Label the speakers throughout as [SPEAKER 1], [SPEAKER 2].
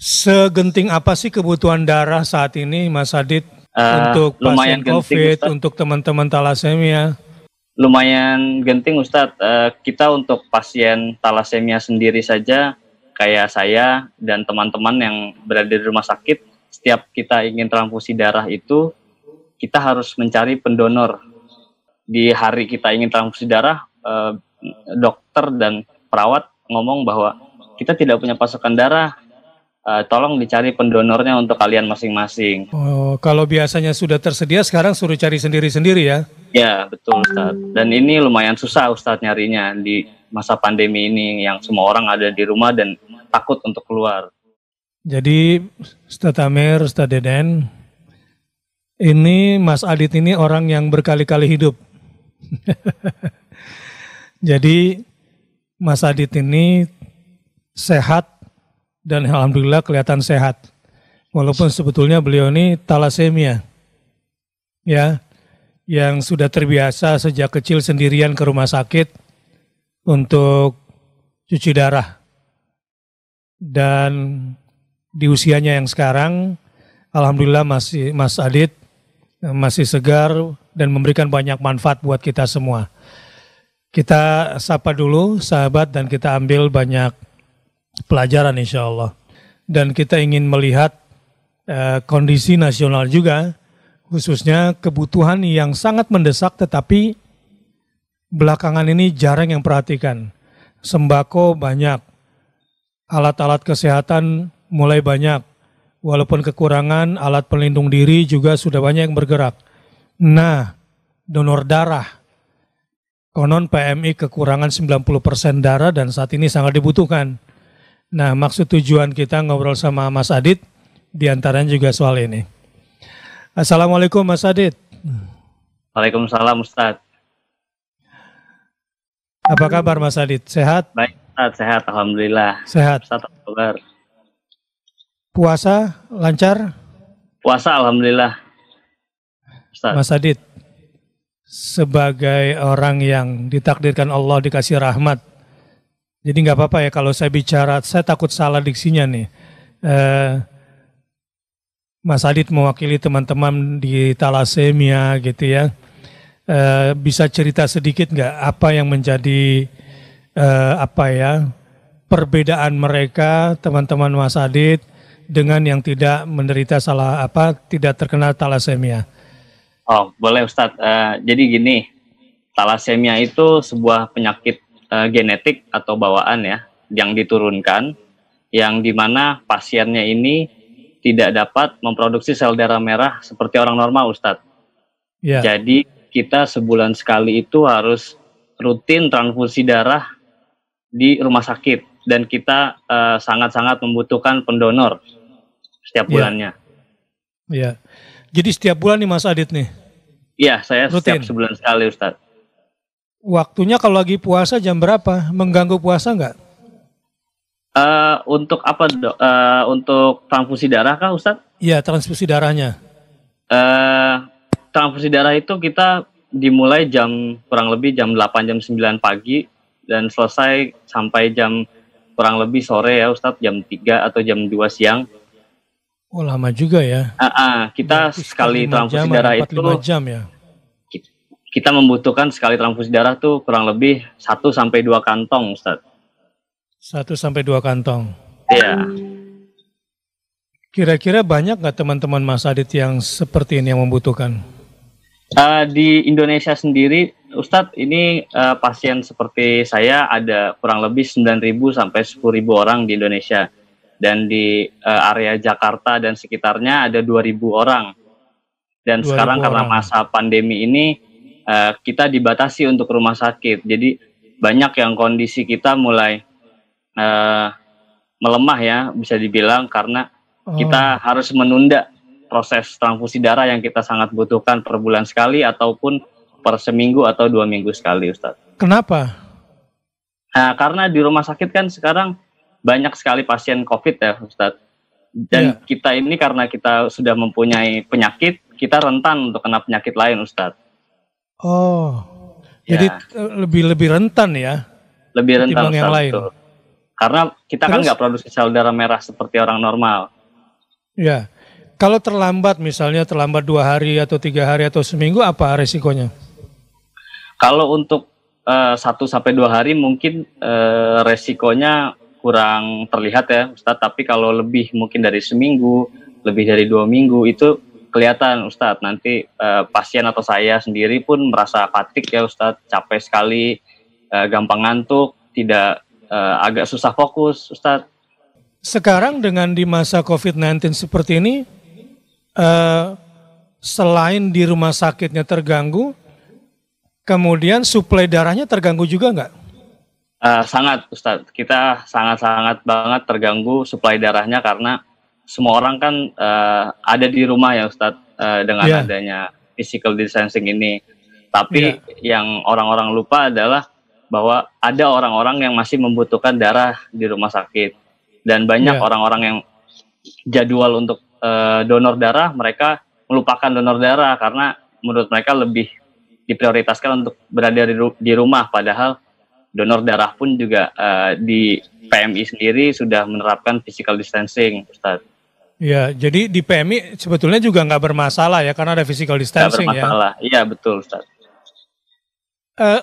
[SPEAKER 1] Segenting apa sih kebutuhan darah saat ini, Mas Adit, untuk
[SPEAKER 2] Lumayan
[SPEAKER 1] pasien
[SPEAKER 2] genting,
[SPEAKER 1] COVID,
[SPEAKER 2] Ustadz.
[SPEAKER 1] untuk teman-teman talasemia?
[SPEAKER 2] Lumayan genting, Ustadz. Kita untuk pasien talasemia sendiri saja, kayak saya dan teman-teman yang berada di rumah sakit, setiap kita ingin transfusi darah itu, kita harus mencari pendonor. Di hari kita ingin transfusi darah, dokter dan perawat ngomong bahwa kita tidak punya pasokan darah. Tolong dicari pendonornya untuk kalian masing-masing.
[SPEAKER 1] Oh, kalau biasanya sudah tersedia, sekarang suruh cari sendiri-sendiri ya?
[SPEAKER 2] Ya, betul, Ustadz. Dan ini lumayan susah, Ustadz, nyarinya di masa pandemi ini yang semua orang ada di rumah dan takut untuk keluar.
[SPEAKER 1] Jadi, Ustadz Amir, Ustadz Deden, ini Mas Adit ini orang yang berkali-kali hidup. Jadi, Mas Adit ini sehat, dan alhamdulillah kelihatan sehat. Walaupun sebetulnya beliau ini talasemia. Ya, yang sudah terbiasa sejak kecil sendirian ke rumah sakit untuk cuci darah. Dan di usianya yang sekarang, alhamdulillah Mas Adit masih segar dan memberikan banyak manfaat buat kita semua. Kita sapa dulu sahabat dan kita ambil banyak pelajaran insya Allah. Dan kita ingin melihat kondisi nasional juga, khususnya kebutuhan yang sangat mendesak tetapi belakangan ini jarang yang perhatikan. Sembako banyak, alat-alat kesehatan mulai banyak, walaupun kekurangan alat pelindung diri juga sudah banyak yang bergerak. Nah, donor darah, konon PMI kekurangan 90% darah dan saat ini sangat dibutuhkan. Nah, maksud tujuan kita ngobrol sama Mas Adit, diantaranya juga soal ini. Assalamualaikum Mas Adit.
[SPEAKER 2] Waalaikumsalam, Ustadz.
[SPEAKER 1] Apa kabar Mas Adit? Sehat?
[SPEAKER 2] Baik, Ustadz, sehat, alhamdulillah.
[SPEAKER 1] Sehat.
[SPEAKER 2] Ustadz, apa kabar?
[SPEAKER 1] Puasa lancar?
[SPEAKER 2] Puasa, alhamdulillah. Ustadz.
[SPEAKER 1] Mas Adit, sebagai orang yang ditakdirkan Allah dikasih rahmat, jadi nggak apa-apa ya kalau saya bicara, saya takut salah diksinya nih. Mas Adit mewakili teman-teman di talasemia gitu ya. Bisa cerita sedikit nggak apa yang menjadi perbedaan mereka teman-teman Mas Adit dengan yang tidak menderita tidak terkena talasemia?
[SPEAKER 2] Oh, boleh Ustadz. Jadi gini, talasemia itu sebuah penyakit genetik atau bawaan ya, yang diturunkan, yang dimana pasiennya ini tidak dapat memproduksi sel darah merah seperti orang normal, Ustadz. Yeah. Jadi kita sebulan sekali itu harus rutin transfusi darah di rumah sakit, dan kita sangat-sangat membutuhkan pendonor setiap bulannya.
[SPEAKER 1] Iya. Jadi setiap bulan nih Mas Adit nih?
[SPEAKER 2] Iya, saya rutin. Setiap sebulan sekali, Ustadz.
[SPEAKER 1] Waktunya kalau lagi puasa jam berapa? Mengganggu puasa nggak?
[SPEAKER 2] Untuk apa, Dok? Untuk transfusi darah kah, Ustadz?
[SPEAKER 1] Iya, transfusi darahnya.
[SPEAKER 2] Transfusi darah itu kita dimulai kurang lebih jam 8, jam 9 pagi dan selesai sampai jam kurang lebih sore ya, Ustadz, jam 3 atau jam 2 siang.
[SPEAKER 1] Oh, lama juga ya.
[SPEAKER 2] Kita sekali transfusi darah itu
[SPEAKER 1] 4-5 jam ya.
[SPEAKER 2] Kita membutuhkan sekali transfusi darah tuh kurang lebih 1-2 kantong, Ustadz.
[SPEAKER 1] 1-2 kantong.
[SPEAKER 2] Iya.
[SPEAKER 1] Kira-kira banyak nggak teman-teman Mas Adit yang seperti ini yang membutuhkan?
[SPEAKER 2] Di Indonesia sendiri, Ustadz, ini pasien seperti saya ada kurang lebih 9.000 sampai 10.000 orang di Indonesia. Dan di area Jakarta dan sekitarnya ada 2.000 orang. Dan sekarang karena masa pandemi ini, kita dibatasi untuk rumah sakit, jadi banyak yang kondisi kita mulai melemah ya, bisa dibilang, karena kita harus menunda proses transfusi darah yang kita sangat butuhkan per bulan sekali ataupun per seminggu atau 2 minggu sekali, Ustadz.
[SPEAKER 1] Kenapa?
[SPEAKER 2] Karena di rumah sakit kan sekarang banyak sekali pasien COVID ya, Ustadz. Dan kita ini karena kita sudah mempunyai penyakit, kita rentan untuk kena penyakit lain, Ustadz.
[SPEAKER 1] Oh, jadi lebih rentan ya?
[SPEAKER 2] Lebih rentan,
[SPEAKER 1] yang lain.
[SPEAKER 2] Betul. Karena kita kan
[SPEAKER 1] Terus?
[SPEAKER 2] nggak produksi sel darah merah seperti orang normal.
[SPEAKER 1] Ya. Kalau terlambat misalnya terlambat 2 hari atau 3 hari atau seminggu apa resikonya?
[SPEAKER 2] Kalau untuk 1 sampai 2 hari mungkin resikonya kurang terlihat ya Ustadz. Tapi kalau lebih mungkin dari seminggu, lebih dari 2 minggu itu kelihatan Ustadz. Nanti pasien atau saya sendiri pun merasa fatigue ya Ustadz, capek sekali, gampang ngantuk, tidak agak susah fokus Ustadz.
[SPEAKER 1] Sekarang dengan di masa COVID-19 seperti ini, selain di rumah sakitnya terganggu, kemudian suplai darahnya terganggu juga nggak?
[SPEAKER 2] Sangat Ustadz, kita sangat-sangat banget terganggu suplai darahnya karena semua orang kan ada di rumah ya Ustadz, dengan adanya physical distancing ini. Tapi yang orang-orang lupa adalah bahwa ada orang-orang yang masih membutuhkan darah di rumah sakit. Dan banyak orang-orang yang jadwal untuk donor darah, mereka melupakan donor darah karena menurut mereka lebih diprioritaskan untuk berada di rumah. Padahal donor darah pun juga di PMI sendiri sudah menerapkan physical distancing, Ustadz.
[SPEAKER 1] Ya, jadi di PMI sebetulnya juga nggak bermasalah ya karena ada physical distancing ya.
[SPEAKER 2] Nggak bermasalah, iya betul Ustadz.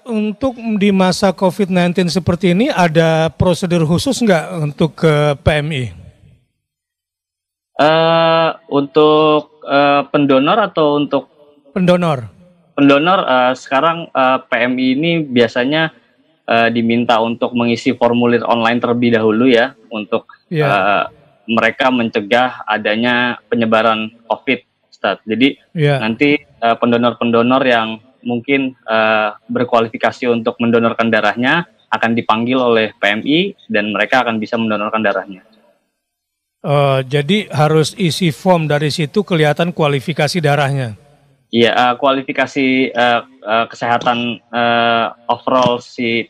[SPEAKER 1] Untuk di masa COVID-19 seperti ini ada prosedur khusus nggak untuk ke PMI?
[SPEAKER 2] Untuk pendonor atau untuk
[SPEAKER 1] pendonor?
[SPEAKER 2] Pendonor sekarang PMI ini biasanya diminta untuk mengisi formulir online terlebih dahulu ya untuk mereka mencegah adanya penyebaran COVID, Ustadz. Jadi nanti pendonor-pendonor yang mungkin berkualifikasi untuk mendonorkan darahnya akan dipanggil oleh PMI dan mereka akan bisa mendonorkan darahnya.
[SPEAKER 1] Jadi harus isi form dari situ kelihatan kualifikasi darahnya.
[SPEAKER 2] Iya, kualifikasi kesehatan overall si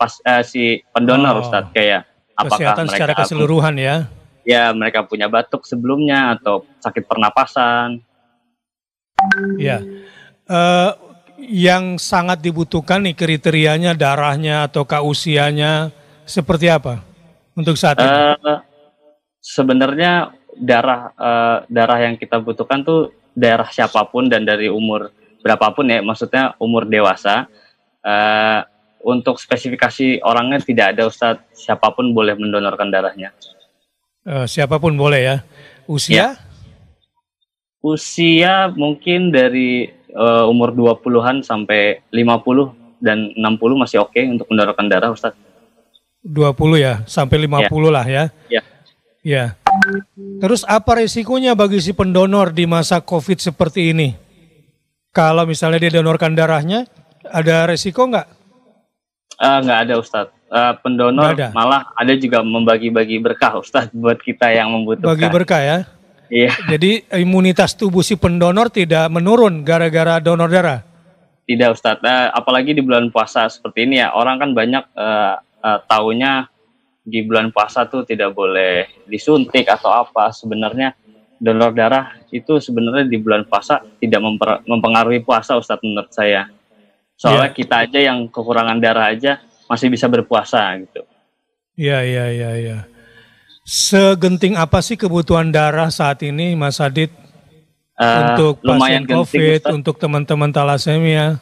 [SPEAKER 2] pendonor Ustadz, kayak apakah
[SPEAKER 1] kesehatan
[SPEAKER 2] mereka
[SPEAKER 1] secara keseluruhan ya.
[SPEAKER 2] Ya, mereka punya batuk sebelumnya atau sakit pernapasan.
[SPEAKER 1] Ya. Yang sangat dibutuhkan nih kriterianya darahnya atau usianya seperti apa untuk saat ini?
[SPEAKER 2] Sebenarnya darah yang kita butuhkan tuh darah siapapun dan dari umur berapapun ya, maksudnya umur dewasa. Untuk spesifikasi orangnya tidak ada Ustadz, siapapun boleh mendonorkan darahnya.
[SPEAKER 1] Siapapun boleh ya. Usia?
[SPEAKER 2] Ya. Usia mungkin dari umur 20-an sampai 50 dan 60 masih oke untuk mendonorkan darah Ustadz.
[SPEAKER 1] 20 ya, sampai 50 lah ya.
[SPEAKER 2] Ya.
[SPEAKER 1] Ya. Terus apa resikonya bagi si pendonor di masa COVID seperti ini? Kalau misalnya dia donorkan darahnya, ada resiko nggak?
[SPEAKER 2] Nggak ada Ustadz. Pendonor malah ada juga membagi-bagi berkah Ustadz buat kita yang membutuhkan.
[SPEAKER 1] Bagi berkah ya?
[SPEAKER 2] Iya.
[SPEAKER 1] Jadi imunitas tubuh si pendonor tidak menurun gara-gara donor darah?
[SPEAKER 2] Tidak Ustadz. Apalagi di bulan puasa seperti ini ya, orang kan banyak taunya di bulan puasa tuh tidak boleh disuntik atau apa. Sebenarnya donor darah itu sebenarnya di bulan puasa tidak mempengaruhi puasa Ustadz menurut saya. Soalnya kita aja yang kekurangan darah aja masih bisa berpuasa gitu.
[SPEAKER 1] Iya. Segenting apa sih kebutuhan darah saat ini Mas Adit? Untuk pasien COVID, Ustadz. Untuk teman-teman talasemia?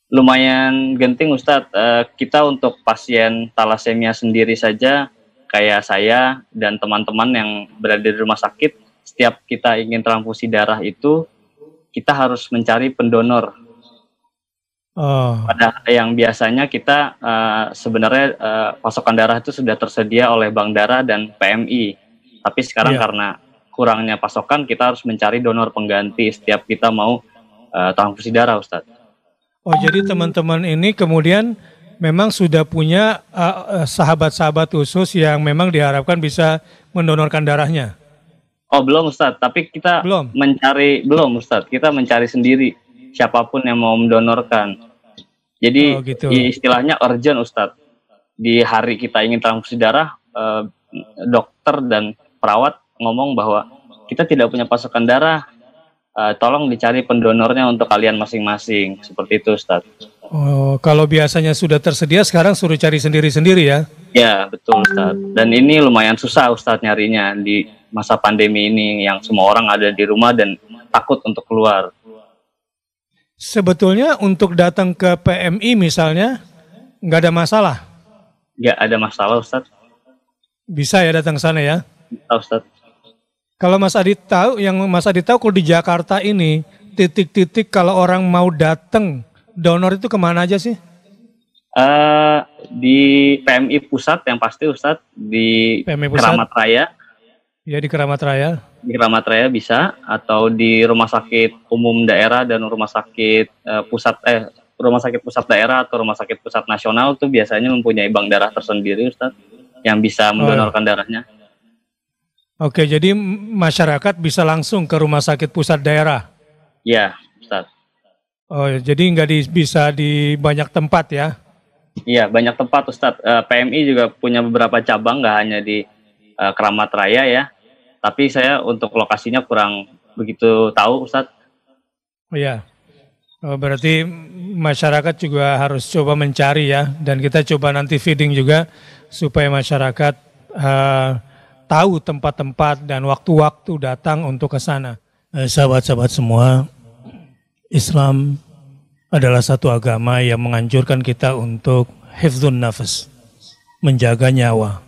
[SPEAKER 2] Lumayan genting Ustadz, kita untuk pasien talasemia sendiri saja, kayak saya dan teman-teman yang berada di rumah sakit, setiap kita ingin transfusi darah itu, kita harus mencari pendonor. Pada yang biasanya kita sebenarnya pasokan darah itu sudah tersedia oleh Bank Darah dan PMI. Tapi sekarang karena kurangnya pasokan, kita harus mencari donor pengganti setiap kita mau transfusi darah Ustadz.
[SPEAKER 1] Oh, jadi teman-teman ini kemudian memang sudah punya sahabat-sahabat khusus yang memang diharapkan bisa mendonorkan darahnya?
[SPEAKER 2] Oh, belum Ustadz, tapi kita belum Ustadz, kita mencari sendiri siapapun yang mau mendonorkan. Jadi istilahnya urgent Ustadz. Di hari kita ingin transfusi darah, dokter dan perawat ngomong bahwa kita tidak punya pasokan darah, tolong dicari pendonornya untuk kalian masing-masing, seperti itu Ustadz.
[SPEAKER 1] Oh, kalau biasanya sudah tersedia, sekarang suruh cari sendiri-sendiri ya?
[SPEAKER 2] Ya, betul Ustadz. Dan ini lumayan susah Ustadz nyarinya di masa pandemi ini yang semua orang ada di rumah dan takut untuk keluar.
[SPEAKER 1] Sebetulnya untuk datang ke PMI misalnya, nggak ada masalah.
[SPEAKER 2] Nggak ada masalah Ustadz.
[SPEAKER 1] Bisa ya datang ke sana ya?
[SPEAKER 2] Bisa Ustadz.
[SPEAKER 1] Kalau Mas Adit tahu, yang Mas Adit tahu kalau di Jakarta ini, titik-titik kalau orang mau datang donor itu kemana aja sih?
[SPEAKER 2] Di PMI Pusat yang pasti Ustadz, di
[SPEAKER 1] PMI Pusat?
[SPEAKER 2] Keramat Raya.
[SPEAKER 1] Ya di Keramat Raya.
[SPEAKER 2] Di Keramat Raya bisa, atau di Rumah Sakit Umum Daerah dan Rumah Sakit Rumah Sakit Pusat Daerah atau Rumah Sakit Pusat Nasional tuh biasanya mempunyai bank darah tersendiri Ustadz yang bisa mendonorkan darahnya.
[SPEAKER 1] Oke, jadi masyarakat bisa langsung ke Rumah Sakit Pusat Daerah?
[SPEAKER 2] Iya Ustadz.
[SPEAKER 1] Oh, jadi nggak bisa di banyak tempat ya?
[SPEAKER 2] Iya, banyak tempat Ustadz. PMI juga punya beberapa cabang, nggak hanya di Keramat Raya ya. Tapi saya untuk lokasinya kurang begitu tahu Ustadz.
[SPEAKER 1] Oh iya, berarti masyarakat juga harus coba mencari ya. Dan kita coba nanti feeding juga supaya masyarakat tahu tempat-tempat dan waktu-waktu datang untuk ke sana. Sahabat-sahabat semua, Islam adalah satu agama yang menganjurkan kita untuk hifdzun nafas, menjaga nyawa.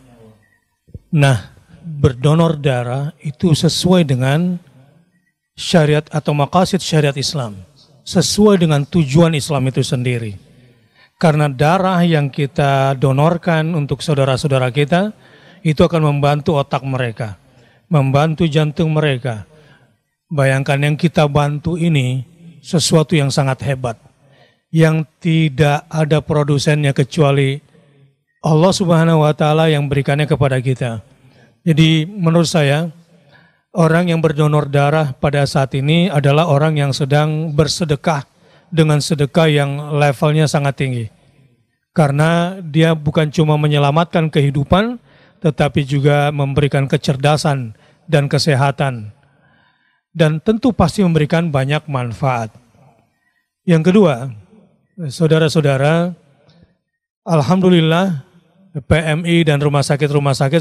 [SPEAKER 1] Nah, berdonor darah itu sesuai dengan syariat atau maqasid syariat Islam, sesuai dengan tujuan Islam itu sendiri. Karena darah yang kita donorkan untuk saudara-saudara kita itu akan membantu otak mereka, membantu jantung mereka. Bayangkan yang kita bantu ini sesuatu yang sangat hebat, yang tidak ada produsennya kecuali Allah Subhanahu wa Ta'ala yang berikannya kepada kita. Jadi menurut saya, orang yang berdonor darah pada saat ini adalah orang yang sedang bersedekah dengan sedekah yang levelnya sangat tinggi. Karena dia bukan cuma menyelamatkan kehidupan, tetapi juga memberikan kecerdasan dan kesehatan. Dan tentu pasti memberikan banyak manfaat. Yang kedua, saudara-saudara, alhamdulillah PMI dan rumah sakit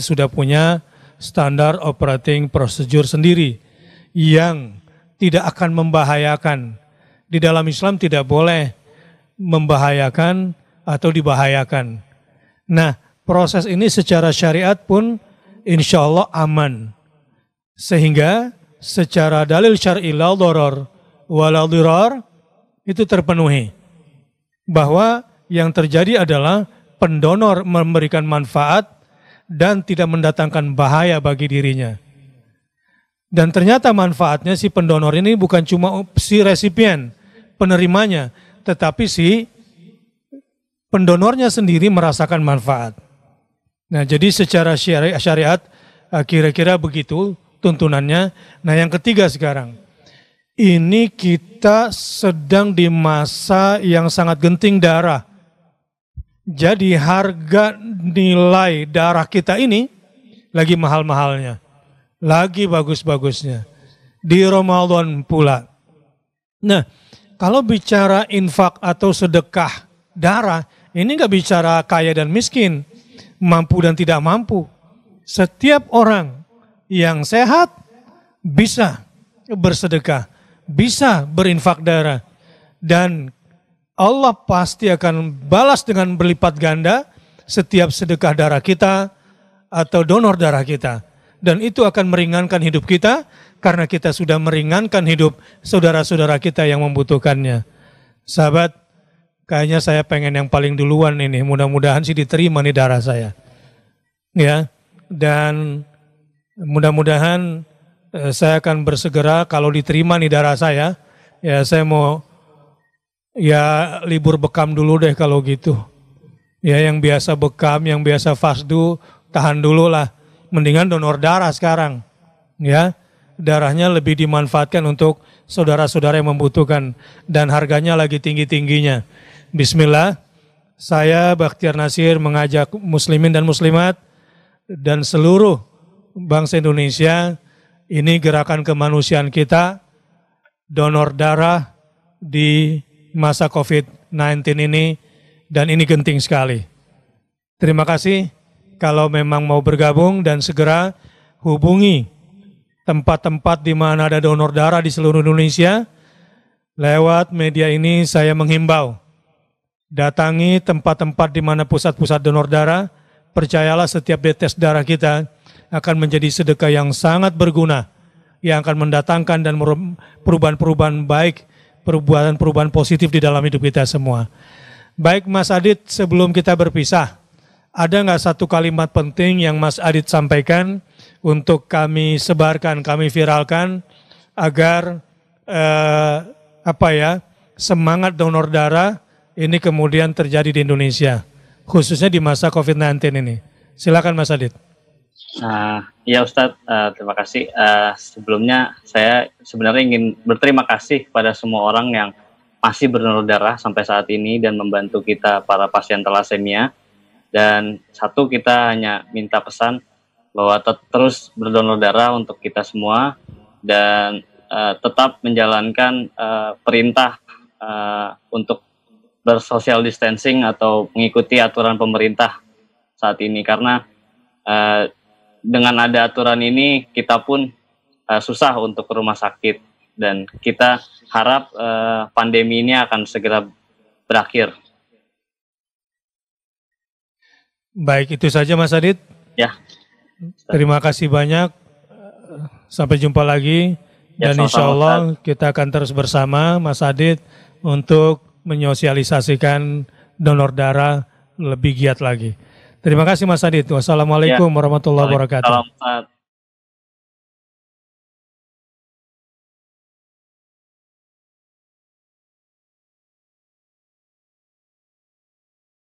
[SPEAKER 1] sudah punya standar operating procedure sendiri yang tidak akan membahayakan. Di dalam Islam tidak boleh membahayakan atau dibahayakan. Nah, proses ini secara syariat pun insya Allah aman. Sehingga secara dalil syar'i la dharar wa la dhirar itu terpenuhi. Bahwa yang terjadi adalah pendonor memberikan manfaat dan tidak mendatangkan bahaya bagi dirinya. Dan ternyata manfaatnya si pendonor ini bukan cuma si resipien, penerimanya, tetapi si pendonornya sendiri merasakan manfaat. Nah, jadi secara syariat kira-kira begitu tuntunannya. Nah, yang ketiga sekarang, ini kita sedang di masa yang sangat genting darah. Jadi harga nilai darah kita ini lagi mahal-mahalnya, lagi bagus-bagusnya. Di Ramadan pula. Nah, kalau bicara infak atau sedekah darah, ini nggak bicara kaya dan miskin, mampu dan tidak mampu. Setiap orang yang sehat bisa bersedekah, bisa berinfak darah, dan Allah pasti akan balas dengan berlipat ganda setiap sedekah darah kita atau donor darah kita. Dan itu akan meringankan hidup kita karena kita sudah meringankan hidup saudara-saudara kita yang membutuhkannya. Sahabat, kayaknya saya pengen yang paling duluan ini, mudah-mudahan sih diterima nih darah saya. Ya, dan mudah-mudahan saya akan bersegera kalau diterima nih darah saya, ya saya mau ya libur bekam dulu deh kalau gitu. Ya yang biasa bekam, yang biasa fasdu, tahan dulu lah. Mendingan donor darah sekarang. Ya, darahnya lebih dimanfaatkan untuk saudara-saudara yang membutuhkan dan harganya lagi tinggi-tingginya. Bismillah, saya Bakhtiar Nasir mengajak muslimin dan muslimat dan seluruh bangsa Indonesia, ini gerakan kemanusiaan kita, donor darah di masa COVID COVID-19 ini, dan ini genting sekali. Terima kasih kalau memang mau bergabung dan segera hubungi tempat-tempat di mana ada donor darah di seluruh Indonesia. Lewat media ini saya menghimbau, datangi tempat-tempat di mana pusat-pusat donor darah. Percayalah setiap detes darah kita akan menjadi sedekah yang sangat berguna, yang akan mendatangkan dan perubahan-perubahan baik, perubahan-perubahan positif di dalam hidup kita semua. Baik Mas Adit, sebelum kita berpisah, ada nggak satu kalimat penting yang Mas Adit sampaikan untuk kami sebarkan, kami viralkan, agar semangat donor darah ini kemudian terjadi di Indonesia, khususnya di masa COVID-19 ini. Silakan Mas Adit.
[SPEAKER 2] Ya Ustadz, terima kasih. Sebelumnya saya sebenarnya ingin berterima kasih pada semua orang yang masih berdonor darah sampai saat ini dan membantu kita para pasien thalassemia. Dan satu, kita hanya minta pesan bahwa terus berdonor darah untuk kita semua dan tetap menjalankan perintah untuk bersocial distancing atau mengikuti aturan pemerintah saat ini, karena dengan ada aturan ini kita pun susah untuk ke rumah sakit dan kita harap pandemi ini akan segera berakhir.
[SPEAKER 1] Baik, itu saja Mas Adit.
[SPEAKER 2] Ya.
[SPEAKER 1] Terima kasih banyak. Sampai jumpa lagi. Dan insya Allah kita akan terus bersama Mas Adit untuk menyosialisasikan donor darah lebih giat lagi. Terima kasih Mas Adit. Wassalamualaikum warahmatullahi wabarakatuh.
[SPEAKER 2] Salam.